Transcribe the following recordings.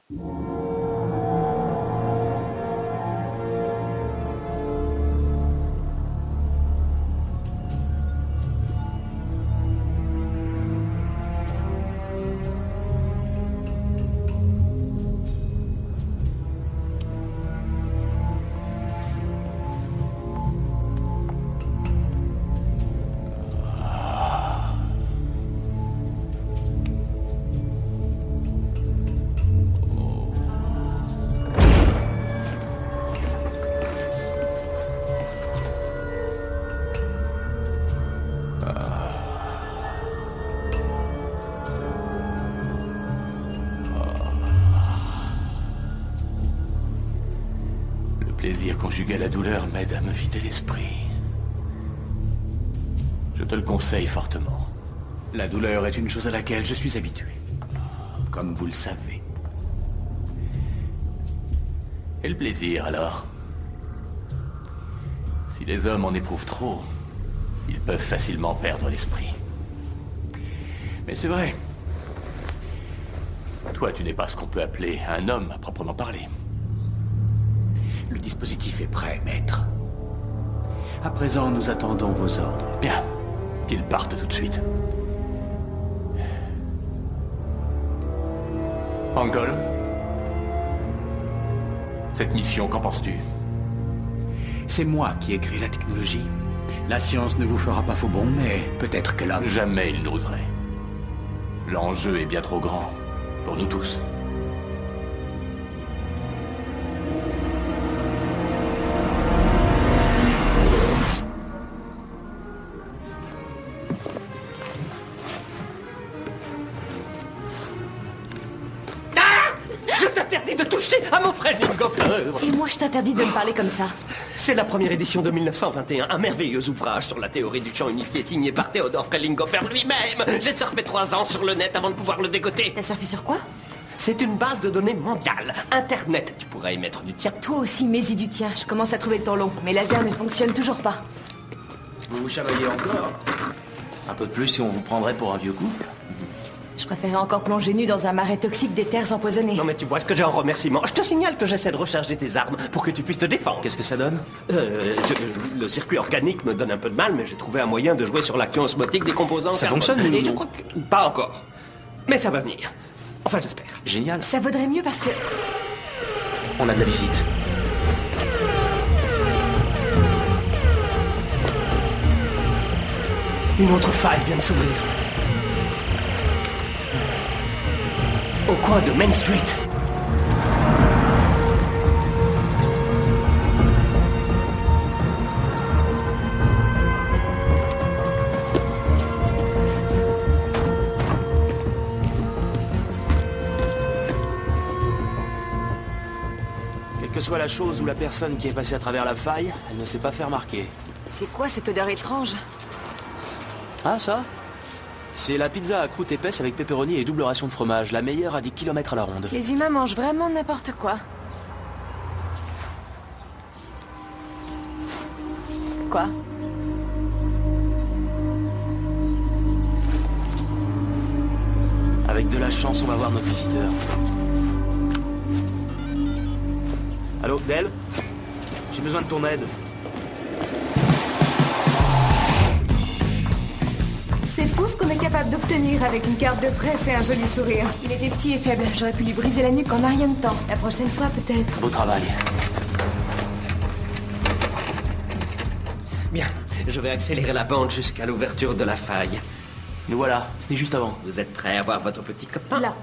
Le plaisir conjugué à la douleur m'aide à me vider l'esprit. Je te le conseille fortement. La douleur est une chose à laquelle je suis habitué. Comme vous le savez. Et le plaisir, alors? Si les hommes en éprouvent trop, ils peuvent facilement perdre l'esprit. Mais c'est vrai. Toi, tu n'es pas ce qu'on peut appeler un homme à proprement parler. Le dispositif est prêt, maître. À présent, nous attendons vos ordres. Bien. Qu'ils partent tout de suite. Angol? Cette mission, qu'en penses-tu? C'est moi qui ai créé la technologie. La science ne vous fera pas faux bond, mais peut-être que l'homme... Jamais il n'oserait. L'enjeu est bien trop grand, pour nous tous. À mon frère Lingoffer. Et moi, je t'interdis de me parler comme ça. C'est la première édition de 1921, un merveilleux ouvrage sur la théorie du champ unifié signé par Theodor Frelinghofer lui-même. J'ai surfé 3 ans sur le net avant de pouvoir le dégoter. T'as surfé sur quoi? C'est une base de données mondiale, Internet. Tu pourrais y mettre du tien. Toi aussi, mets-y du tien. Je commence à trouver le temps long. Mes lasers ne fonctionnent toujours pas. Vous vous chamaillez encore? Un peu plus si on vous prendrait pour un vieux couple? Je préférais encore plonger nu dans un marais toxique des terres empoisonnées. Non mais tu vois ce que j'ai en remerciement. Je te signale que j'essaie de recharger tes armes pour que tu puisses te défendre. Qu'est-ce que ça donne? Le circuit organique me donne un peu de mal, mais j'ai trouvé un moyen de jouer sur l'action osmotique des composants. Ça carbone. fonctionne, Et je crois que... Pas encore. Mais ça va venir. Enfin, j'espère. Génial. Ça vaudrait mieux parce que... On a de la visite. Une autre faille vient de s'ouvrir. Au coin de Main Street. Quelle que soit la chose ou la personne qui est passée à travers la faille, elle ne s'est pas fait remarquer. C'est quoi cette odeur étrange? Ah, ça? C'est la pizza à croûte épaisse avec pepperoni et double ration de fromage, la meilleure à des kilomètres à la ronde. Les humains mangent vraiment n'importe quoi. Quoi? Avec de la chance, on va voir notre visiteur. Allô, Del? J'ai besoin de ton aide. C'est fou ce qu'on est capable d'obtenir avec une carte de presse et un joli sourire. Il était petit et faible, j'aurais pu lui briser la nuque en un rien de temps. La prochaine fois, peut-être. Beau travail. Bien, je vais accélérer la bande jusqu'à l'ouverture de la faille. Nous voilà, c'était juste avant. Vous êtes prêts à voir votre petit copain? Là.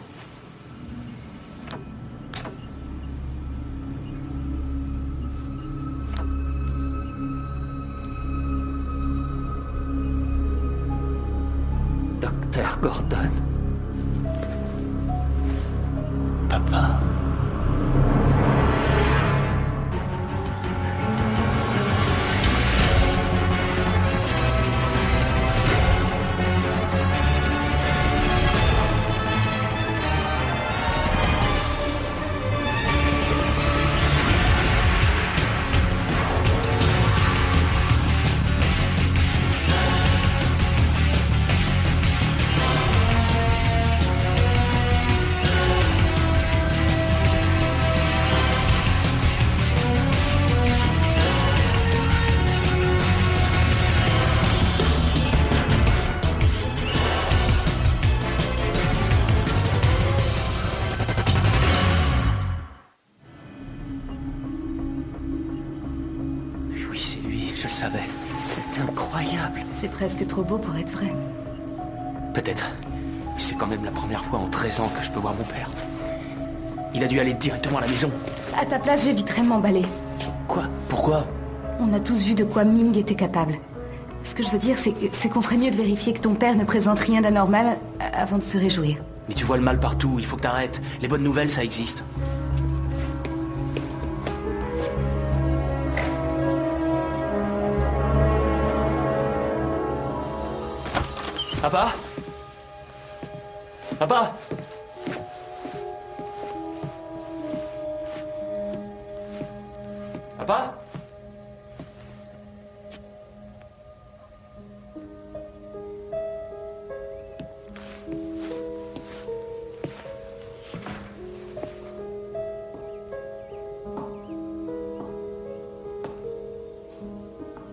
Dr. Gordon. Papa. savais. C'est incroyable. C'est presque trop beau pour être vrai. Peut-être. Mais c'est quand même la première fois en 13 ans que je peux voir mon père. Il a dû aller directement à la maison. À ta place, j'éviterais de m'emballer. Quoi? Pourquoi? On a tous vu de quoi Ming était capable. Ce que je veux dire, c'est qu'on ferait mieux de vérifier que ton père ne présente rien d'anormal avant de se réjouir. Mais tu vois le mal partout, il faut que t'arrêtes. Les bonnes nouvelles, ça existe. Papa? Papa? Papa?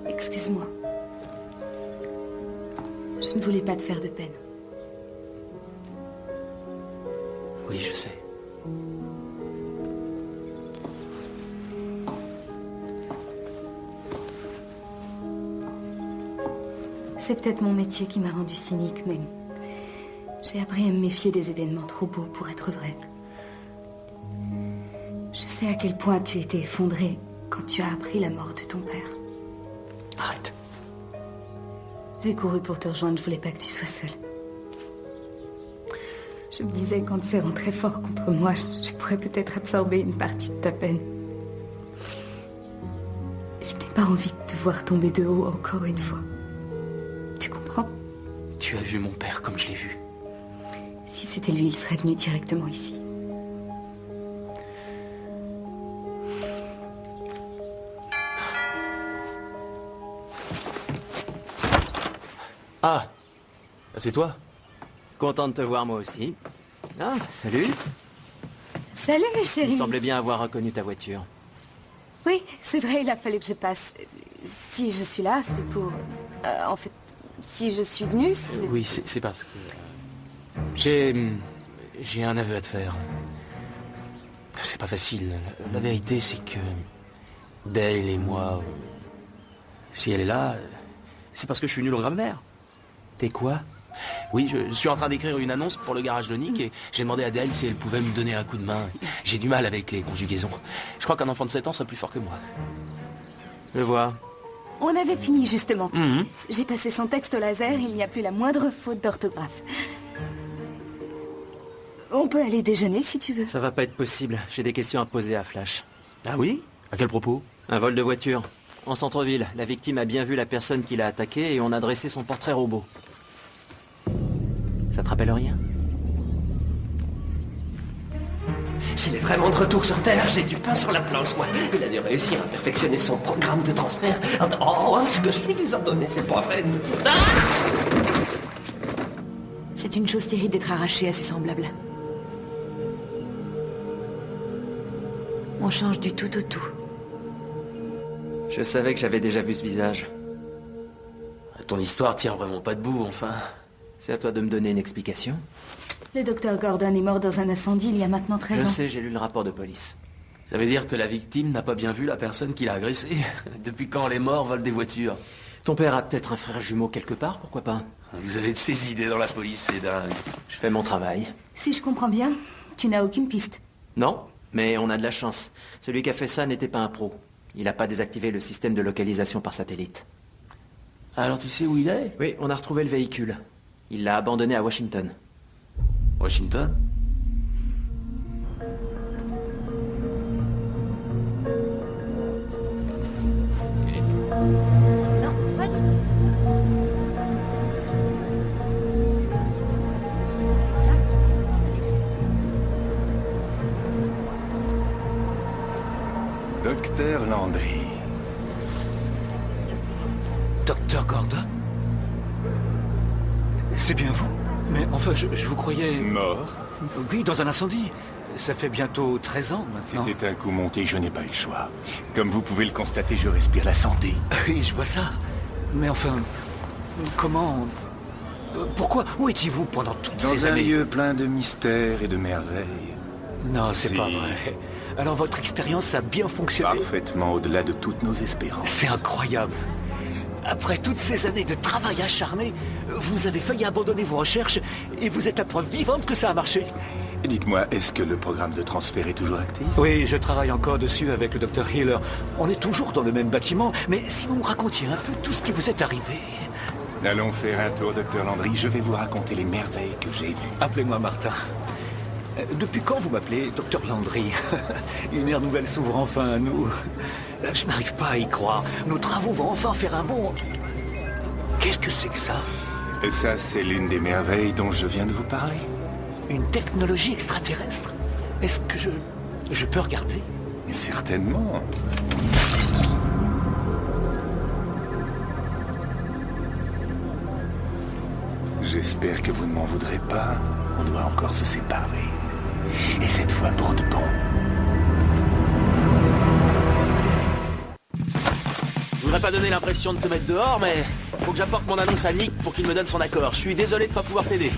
Excuse-moi. Je ne voulais pas te faire de peine. Oui, je sais. C'est peut-être mon métier qui m'a rendu cynique, mais j'ai appris à me méfier des événements trop beaux pour être vrais. Je sais à quel point tu étais effondré quand tu as appris la mort de ton père. Arrête. J'ai couru pour te rejoindre, je voulais pas que tu sois seule. Je me disais qu'en te serrant très fort contre moi, je pourrais peut-être absorber une partie de ta peine. Je n'ai pas envie de te voir tomber de haut encore une fois. Tu comprends? Tu as vu mon père comme je l'ai vu. Si c'était lui, il serait venu directement ici. Ah, c'est toi? Content de te voir moi aussi. Ah, salut. Salut, chérie. Il semblait bien avoir reconnu ta voiture. Oui, c'est vrai, il a fallu que je passe. Si je suis là, c'est pour... en fait, si je suis venue, c'est... Oui, c'est parce que... J'ai un aveu à te faire. C'est pas facile. La vérité, c'est que... Dale et moi... Si elle est là, c'est parce que je suis nul en grammaire. T'es quoi? Oui, je suis en train d'écrire une annonce pour le garage de Nick et j'ai demandé à Dale si elle pouvait me donner un coup de main. J'ai du mal avec les conjugaisons. Je crois qu'un enfant de 7 ans serait plus fort que moi. Je vois. On avait fini, justement. J'ai passé son texte au laser, il n'y a plus la moindre faute d'orthographe. On peut aller déjeuner, si tu veux. Ça va pas être possible. J'ai des questions à poser à Flash. Ah oui? À quel propos? Un vol de voiture. En centre-ville, la victime a bien vu la personne qui l'a attaqué et on a dressé son portrait robot. Ça te rappelle rien? S'il est vraiment de retour sur Terre, j'ai du pain sur la planche, moi. Il a dû réussir à perfectionner son programme de transfert. Oh, ce que je suis désordonné, c'est pas vrai. Ah! C'est une chose terrible d'être arraché à ses semblables. On change du tout au tout. Je savais que j'avais déjà vu ce visage. Ton histoire tient vraiment pas debout, enfin. C'est à toi de me donner une explication. Le docteur Gordon est mort dans un incendie il y a maintenant 13 ans. Je sais, j'ai lu le rapport de police. Ça veut dire que la victime n'a pas bien vu la personne qui l'a agressée. Depuis quand les morts volent des voitures? Ton père a peut-être un frère jumeau quelque part, pourquoi pas? Vous avez de ces idées dans la police, c'est dingue. Je fais mon travail. Si je comprends bien, tu n'as aucune piste. Non, mais on a de la chance. Celui qui a fait ça n'était pas un pro. Il n'a pas désactivé le système de localisation par satellite. Alors tu sais où il est? Oui, on a retrouvé le véhicule. Il l'a abandonné à Washington. Washington? Non, pas du tout. Docteur Landry. Docteur Gordon? C'est bien vous? Mais enfin, je vous croyais... Mort? Oui, dans un incendie. Ça fait bientôt 13 ans maintenant. C'était un coup monté, je n'ai pas eu le choix. Comme vous pouvez le constater, je respire la santé. Oui, je vois ça. Mais enfin, comment... Pourquoi? Où étiez-vous pendant toutes ces Dans un années? lieu plein de mystères et de merveilles. Non, c'est Si. pas vrai. Alors votre expérience a bien fonctionné? Parfaitement au-delà de toutes nos espérances. C'est incroyable. Après toutes ces années de travail acharné, vous avez failli abandonner vos recherches et vous êtes la preuve vivante que ça a marché. Dites-moi, est-ce que le programme de transfert est toujours actif? Oui, je travaille encore dessus avec le Dr Healer. On est toujours dans le même bâtiment, mais si vous me racontiez un peu tout ce qui vous est arrivé... Allons faire un tour, Dr Landry. Je vais vous raconter les merveilles que j'ai vues. Appelez-moi Martin. Depuis quand vous m'appelez Dr Landry? Une ère nouvelle s'ouvre enfin à nous. Je n'arrive pas à y croire. Nos travaux vont enfin faire un bond. Qu'est-ce que c'est que ça? Et ça, c'est l'une des merveilles dont je viens de vous parler. Une technologie extraterrestre? Est-ce que je peux regarder? Certainement. J'espère que vous ne m'en voudrez pas. On doit encore se séparer. Et cette fois pour de bon. Je voudrais pas donner l'impression de te mettre dehors, mais faut que j'apporte mon annonce à Nick pour qu'il me donne son accord. Je suis désolé de pas pouvoir t'aider.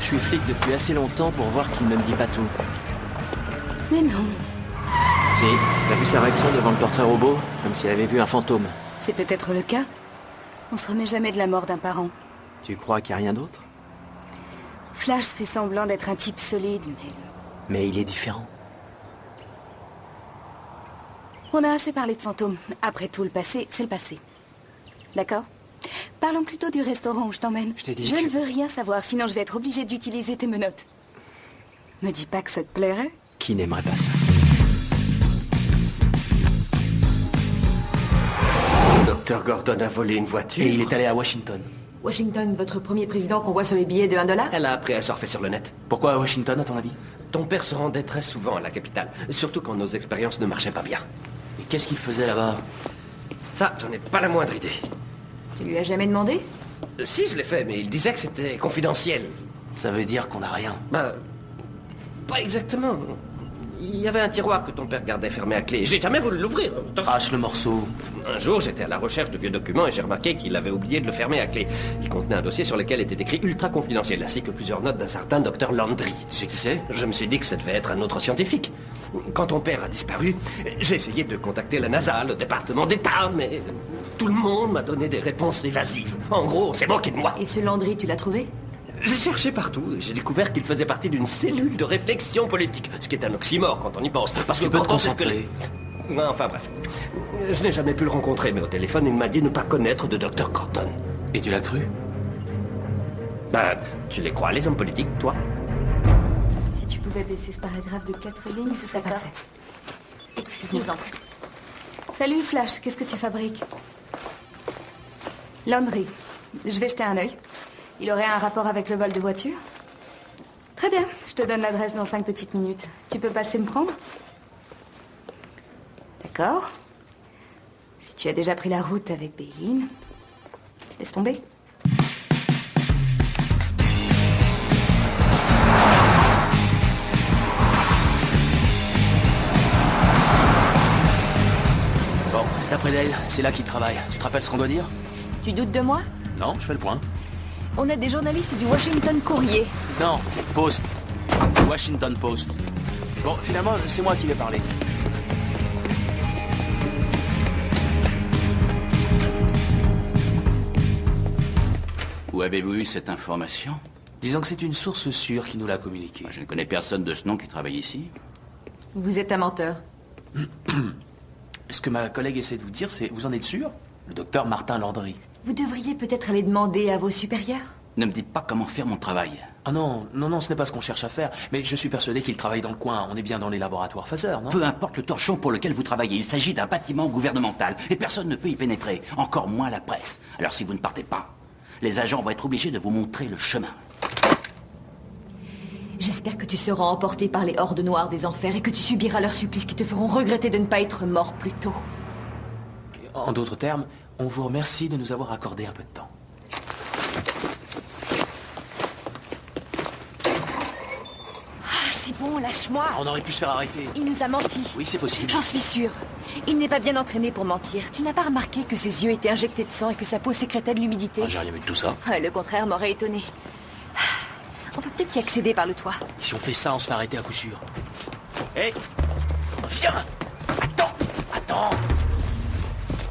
Je suis flic depuis assez longtemps pour voir qu'il ne me dit pas tout. Mais non. Si, t'as vu sa réaction devant le portrait robot? Comme s'il avait vu un fantôme. C'est peut-être le cas. On se remet jamais de la mort d'un parent. Tu crois qu'il n'y a rien d'autre? Flash fait semblant d'être un type solide, mais... Mais il est différent. On a assez parlé de fantômes. Après tout, le passé, c'est le passé. D'accord? Parlons plutôt du restaurant où je t'emmène. Je t'ai dit Je que... ne veux rien savoir, sinon je vais être obligée d'utiliser tes menottes. Me dis pas que ça te plairait? Qui n'aimerait pas ça? Dr Gordon a volé une voiture. Et il est allé à Washington. Washington, votre premier président qu'on voit sur les billets de $1? Elle a appris à surfer sur le net. Pourquoi à Washington, à ton avis? Ton père se rendait très souvent à la capitale, surtout quand nos expériences ne marchaient pas bien. Et qu'est-ce qu'il faisait là-bas? Ça, j'en ai pas la moindre idée. Tu lui as jamais demandé? Si, je l'ai fait, mais il disait que c'était confidentiel. Ça veut dire qu'on n'a rien. Bah, pas exactement. Il y avait un tiroir que ton père gardait fermé à clé. J'ai jamais voulu l'ouvrir. Crache le morceau. Un jour, j'étais à la recherche de vieux documents et j'ai remarqué qu'il avait oublié de le fermer à clé. Il contenait un dossier sur lequel était écrit ultra confidentiel, ainsi que plusieurs notes d'un certain Dr Landry. Tu sais qui c'est? Je me suis dit que ça devait être un autre scientifique. Quand ton père a disparu, j'ai essayé de contacter la NASA, le département d'État, mais tout le monde m'a donné des réponses évasives. En gros, c'est moqué de moi. Et ce Landry, tu l'as trouvé? J'ai cherché partout et j'ai découvert qu'il faisait partie d'une cellule de réflexion politique, ce qui est un oxymore quand on y pense. Parce que Tu peux te quand on sait ce concentrer. Enfin bref. Je n'ai jamais pu le rencontrer, mais au téléphone, il m'a dit ne pas connaître de Dr Gordon. Et tu l'as cru? Bah, tu les crois, les hommes politiques, toi? Si tu pouvais baisser ce paragraphe de 4 lignes, ce serait parfait. Excuse-moi. Salut Flash, qu'est-ce que tu fabriques? Landry. Je vais jeter un œil. Il aurait un rapport avec le vol de voiture? Très bien, je te donne l'adresse dans 5 petites minutes. Tu peux passer me prendre? D'accord. Si tu as déjà pris la route avec Baylin, laisse tomber. Bon, d'après Dale, c'est là qu'il travaille. Tu te rappelles ce qu'on doit dire? Tu doutes de moi? Non, je fais le point. On a des journalistes du Washington Courrier. Non, Post. Washington Post. Bon, finalement, c'est moi qui vais parler. Où avez-vous eu cette information? Disons que c'est une source sûre qui nous l'a communiquée. Je ne connais personne de ce nom qui travaille ici. Vous êtes un menteur. Ce que ma collègue essaie de vous dire, c'est... Vous en êtes sûr? Le docteur Martin Landry. Vous devriez peut-être aller demander à vos supérieurs. Ne me dites pas comment faire mon travail. Ah non, ce n'est pas ce qu'on cherche à faire. Mais je suis persuadé qu'il travaille dans le coin. On est bien dans les laboratoires Phaser, non? Peu importe le torchon pour lequel vous travaillez, il s'agit d'un bâtiment gouvernemental et personne ne peut y pénétrer, encore moins la presse. Alors si vous ne partez pas, les agents vont être obligés de vous montrer le chemin. J'espère que tu seras emporté par les hordes noires des enfers et que tu subiras leurs supplices qui te feront regretter de ne pas être mort plus tôt. En d'autres termes, on vous remercie de nous avoir accordé un peu de temps. Ah, c'est bon, lâche-moi. On aurait pu se faire arrêter. Il nous a menti. Oui, c'est possible. J'en suis sûre. Il n'est pas bien entraîné pour mentir. Tu n'as pas remarqué que ses yeux étaient injectés de sang et que sa peau sécrétait de l'humidité? Ah, j'ai rien vu de tout ça. Le contraire m'aurait étonné. On peut peut-être y accéder par le toit. Si on fait ça, on se fait arrêter à coup sûr. Hé, viens. Attends.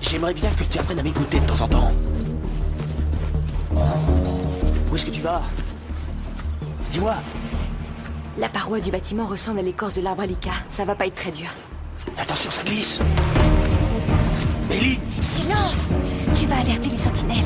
J'aimerais bien que tu apprennes à m'écouter de temps en temps. Où est-ce que tu vas? Dis-moi. La paroi du bâtiment ressemble à l'écorce de l'arbre Alika. Ça va pas être très dur. Attention, ça glisse. Ellie! Silence! Tu vas alerter les sentinelles.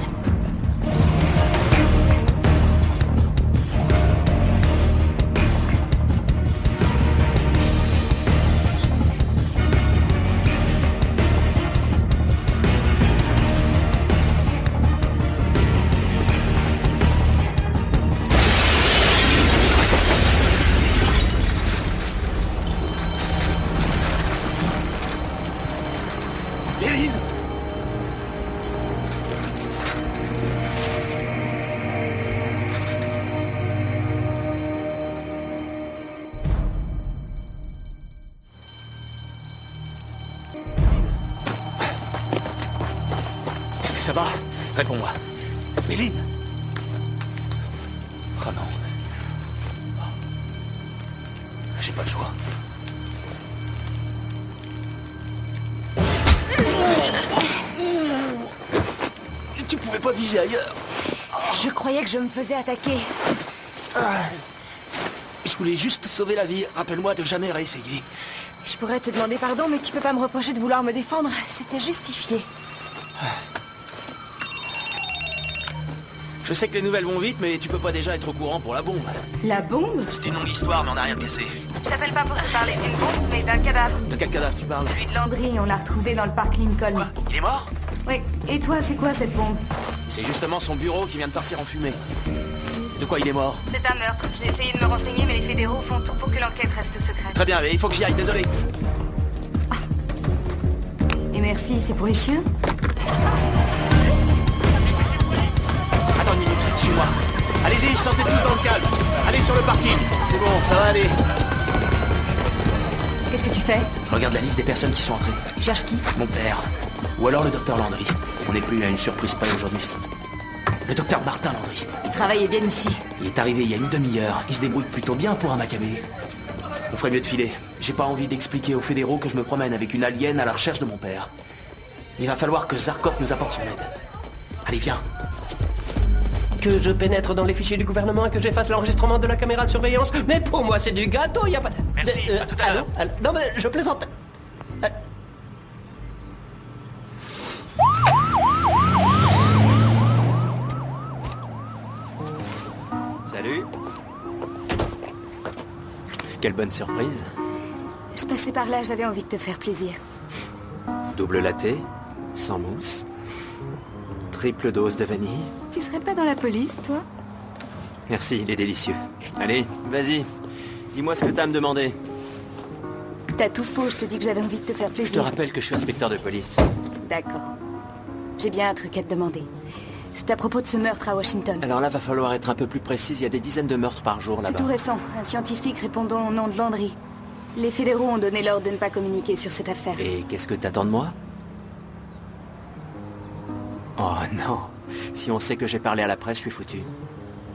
Est-ce que ça va? Réponds-moi. Méline? Oh non. J'ai pas le choix. Tu pouvais pas viser ailleurs. Je croyais que je me faisais attaquer. Je voulais juste sauver la vie. Rappelle-moi de jamais réessayer. Je pourrais te demander pardon, mais tu peux pas me reprocher de vouloir me défendre. C'était justifié. Je sais que les nouvelles vont vite, mais tu peux pas déjà être au courant pour la bombe. La bombe? C'est une longue histoire, mais on n'a rien de cassé. Je t'appelle pas pour te parler d'une bombe, mais d'un cadavre. De quel cadavre tu parles? Celui de Landry, on l'a retrouvé dans le parc Lincoln. Quoi? Il est mort? Oui. Et toi, c'est quoi cette bombe? C'est justement son bureau qui vient de partir en fumée. De quoi il est mort? C'est un meurtre. J'ai essayé de me renseigner, mais les fédéraux font tout pour que l'enquête reste secrète. Très bien, mais il faut que j'y aille, désolé. Et merci, c'est pour les chiens? Attends une minute, suis-moi. Allez-y, sortez tous dans le calme. Allez sur le parking. C'est bon, ça va aller. Qu'est-ce que tu fais? Je regarde la liste des personnes qui sont entrées. Tu cherches qui? Mon père. Ou alors le docteur Landry. On n'est plus à une surprise près aujourd'hui. Le docteur Martin Landry. Il travaillait bien ici. Il est arrivé il y a une demi-heure. Il se débrouille plutôt bien pour un Maccabée. On ferait mieux de filer. J'ai pas envie d'expliquer aux fédéraux que je me promène avec une alien à la recherche de mon père. Il va falloir que Zarkov nous apporte son aide. Allez, viens. Que je pénètre dans les fichiers du gouvernement et que j'efface l'enregistrement de la caméra de surveillance. Mais pour moi, c'est du gâteau, y a pas... Merci, à tout à l'heure. Non, mais je plaisante. Salut. Quelle bonne surprise. Je passais par là, j'avais envie de te faire plaisir. Double latte, sans mousse, triple dose de vanille. Tu serais pas dans la police, toi? Merci, il est délicieux. Allez, vas-y. Dis-moi ce que t'as à me demander. T'as tout faux, je te dis que j'avais envie de te faire Je plaisir. te rappelle que je suis inspecteur de police. D'accord. J'ai bien un truc à te demander. C'est à propos de ce meurtre à Washington. Alors là, va falloir être un peu plus précise. Il y a des dizaines de meurtres par jour C'est là-bas. tout récent. Un scientifique répondant au nom de Landry. Les fédéraux ont donné l'ordre de ne pas communiquer sur cette affaire. Et qu'est-ce que t'attends de moi? Oh non. Si on sait que j'ai parlé à la presse, je suis foutu.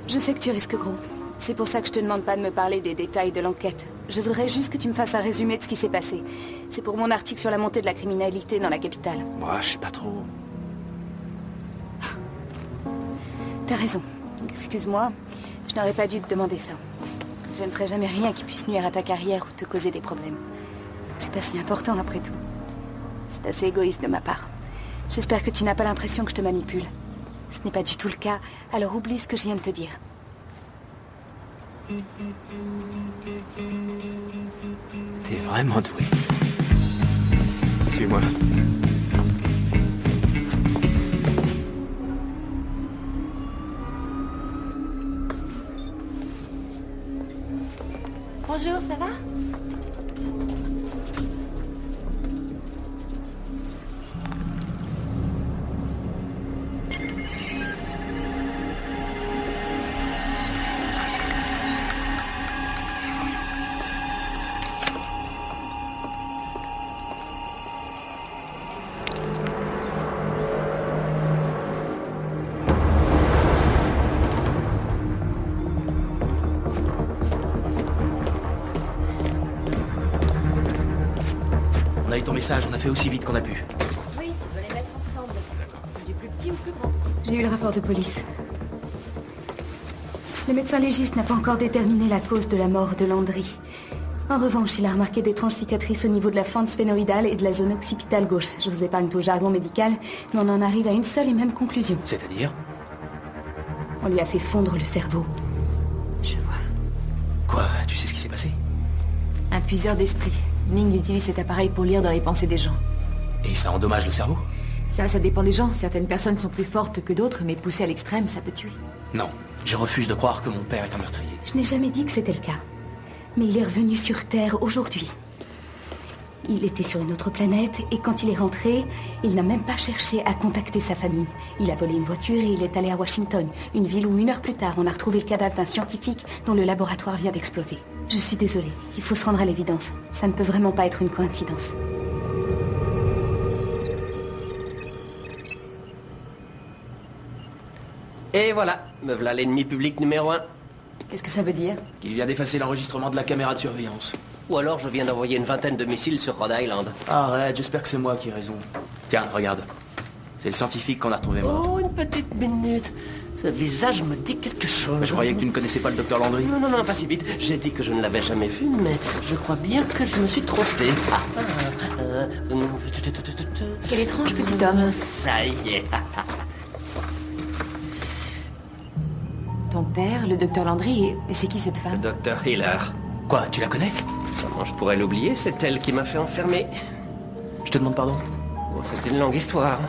Je sais que tu risques gros. C'est pour ça que je te demande pas de me parler des détails de l'enquête. Je voudrais juste que tu me fasses un résumé de ce qui s'est passé. C'est pour mon article sur la montée de la criminalité dans la capitale. Moi, je sais pas trop. T'as raison. Excuse-moi, je n'aurais pas dû te demander ça. Je ne ferai jamais rien qui puisse nuire à ta carrière ou te causer des problèmes. C'est pas si important après tout. C'est assez égoïste de ma part. J'espère que tu n'as pas l'impression que je te manipule. Ce n'est pas du tout le cas, alors oublie ce que je viens de te dire. T'es vraiment doué. Suis-moi. Bonjour, ça va? ton message, on a fait aussi vite qu'on a pu. Oui, tu dois les mettre ensemble. Du plus petit au plus grand. J'ai eu le rapport de police. Le médecin légiste n'a pas encore déterminé la cause de la mort de Landry. En revanche, il a remarqué d'étranges cicatrices au niveau de la fente sphénoïdale et de la zone occipitale gauche. Je vous épargne tout le jargon médical, mais on en arrive à une seule et même conclusion. C'est-à-dire? On lui a fait fondre le cerveau. Je vois. Quoi? Tu sais ce qui s'est passé? Un puiseur d'esprit. Ming utilise cet appareil pour lire dans les pensées des gens. Et ça endommage le cerveau? Ça dépend des gens. Certaines personnes sont plus fortes que d'autres, mais poussées à l'extrême, ça peut tuer. Non, je refuse de croire que mon père est un meurtrier. Je n'ai jamais dit que c'était le cas. Mais il est revenu sur Terre aujourd'hui. Il était sur une autre planète et quand il est rentré, il n'a même pas cherché à contacter sa famille. Il a volé une voiture et il est allé à Washington, une ville où 1 heure plus tard, on a retrouvé le cadavre d'un scientifique dont le laboratoire vient d'exploser. Je suis désolée, il faut se rendre à l'évidence. Ça ne peut vraiment pas être une coïncidence. Et voilà, me voilà l'ennemi public numéro 1. Qu'est-ce que ça veut dire? Qu'il vient d'effacer l'enregistrement de la caméra de surveillance. Ou alors je viens d'envoyer une vingtaine de missiles sur Rhode Island. Arrête, j'espère que c'est moi qui ai raison. Tiens, regarde. C'est le scientifique qu'on a retrouvé mort. Oh, une petite minute. Ce visage me dit quelque chose. Je croyais que tu ne connaissais pas le docteur Landry. Non, pas si vite. J'ai dit que je ne l'avais jamais vu, mais je crois bien que je me suis trompé. Quel étrange petit homme. Ça y est. Ton père, le docteur Landry, et c'est qui cette femme? Docteur Hiller. Quoi, tu la connais? Comment je pourrais l'oublier? C'est elle qui m'a fait enfermer. Je te demande pardon. Oh, c'est une longue histoire.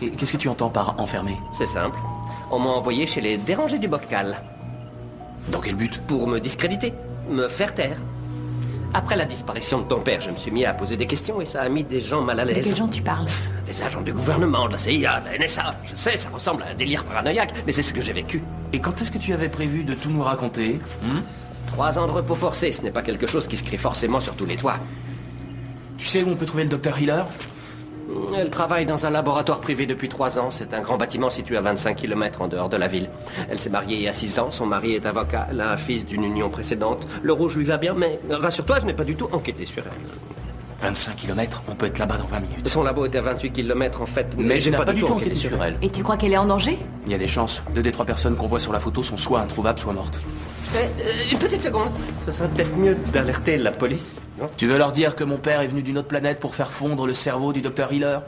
Et qu'est-ce que tu entends par enfermer? C'est simple. On m'a envoyé chez les dérangés du bocal. Dans quel but? Pour me discréditer, me faire taire. Après la disparition de ton père, je me suis mis à poser des questions et ça a mis des gens mal à De l'aise. quels gens tu parles? Des agents du gouvernement, de la CIA, de la NSA. Je sais, ça ressemble à un délire paranoïaque, mais c'est ce que j'ai vécu. Et quand est-ce que tu avais prévu de tout nous raconter? 3 ans de repos forcé, ce n'est pas quelque chose qui se crie forcément sur tous les toits. Tu sais où on peut trouver le docteur Hiller? Elle travaille dans un laboratoire privé depuis 3 ans. C'est un grand bâtiment situé à 25 km en dehors de la ville. Elle s'est mariée il y a 6 ans. Son mari est avocat. Elle a un fils d'une union précédente. Le rouge lui va bien, mais rassure-toi, je n'ai pas du tout enquêté sur elle. 25 km, on peut être là-bas dans 20 minutes. Son labo est à 28 km en fait, Mais je j'ai n'ai pas du tout enquêté sur elle. Et tu crois qu'elle est en danger? Il y a des chances. 2 des 3 personnes qu'on voit sur la photo sont soit introuvables, soit mortes. Une petite seconde. Ce serait peut-être mieux d'alerter la police, non? Tu veux leur dire que mon père est venu d'une autre planète pour faire fondre le cerveau du docteur Hiller?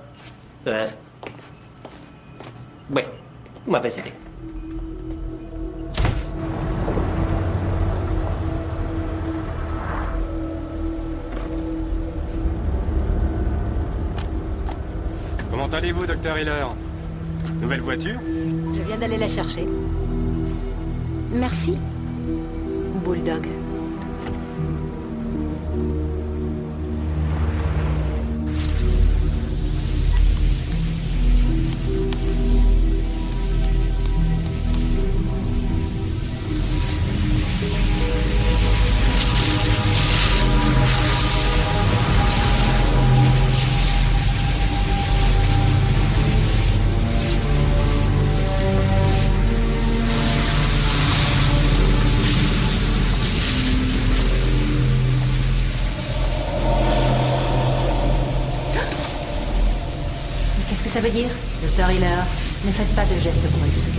Ouais, mauvaise idée. Comment allez-vous, docteur Hiller? Nouvelle voiture? Je viens d'aller la chercher. Merci. Bulldog. Qu'est-ce que ça veut dire? Docteur Hiller, ne faites pas de gestes brusques.